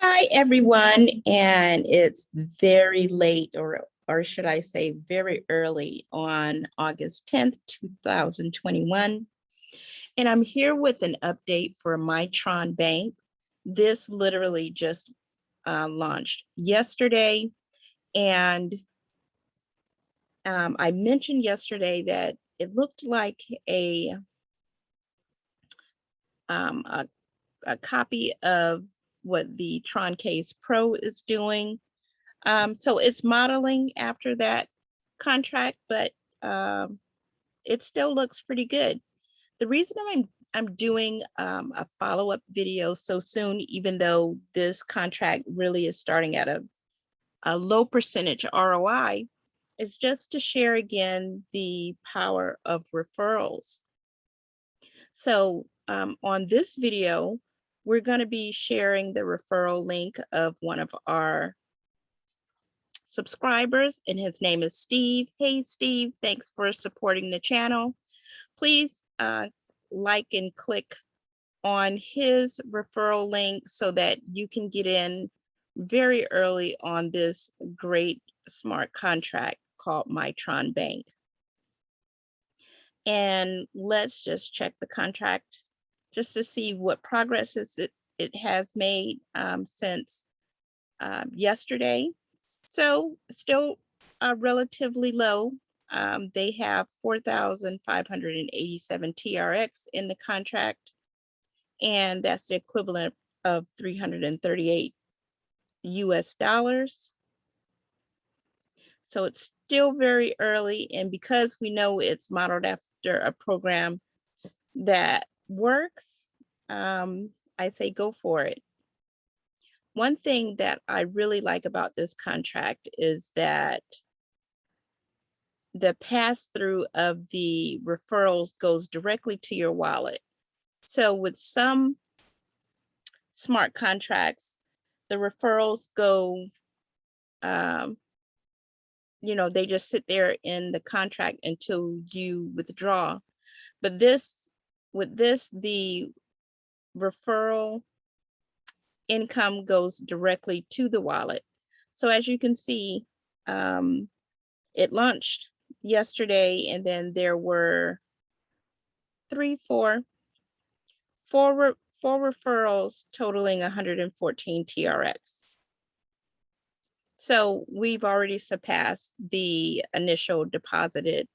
Hi, everyone, and it's very late, or should I say very early on August 10th, 2021. And I'm here with an update for MyTronBank. This literally just launched yesterday. And I mentioned yesterday that it looked like a copy of what the Troncase Pro is doing. So it's modeling after that contract, but it still looks pretty good. The reason I'm doing a follow-up video so soon, even though this contract really is starting at a low percentage ROI, is just to share again the power of referrals. So on this video, we're going to be sharing the referral link of one of our subscribers, and his name is Steve. Hey, Steve, thanks for supporting the channel. Please like and click on his referral link so that you can get in very early on this great smart contract called MyTronBank. And let's just check the contract just to see what progress it has made since yesterday. So still relatively low. They have 4,587 TRX in the contract, and that's the equivalent of 338 US dollars. So it's still very early, and because we know it's modeled after a program that works, I say go for it. One thing that I really like about this contract is that the pass-through of the referrals goes directly to your wallet. So with some smart contracts, the referrals go, they just sit there in the contract until you withdraw. But with this, the referral income goes directly to the wallet. So as you can see, it launched yesterday, and then there were four referrals totaling 114 TRX. So we've already surpassed the initial deposited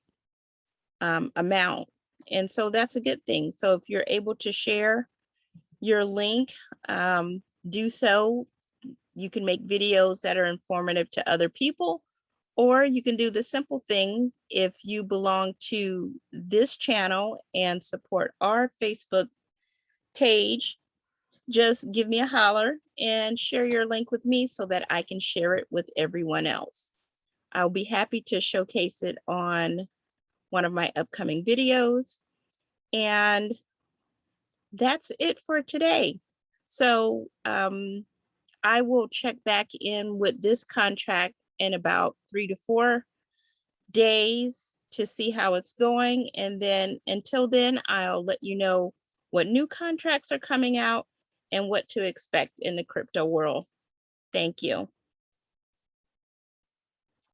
amount. And so that's a good thing. So if you're able to share your link, do so. You can make videos that are informative to other people, or you can do the simple thing. If you belong to this channel and support our Facebook page, just give me a holler and share your link with me so that I can share it with everyone else. I'll be happy to showcase it on one of my upcoming videos. And that's it for today. So I will check back in with this contract in about 3 to 4 days to see how it's going. And then until then, I'll let you know what new contracts are coming out and what to expect in the crypto world. Thank you.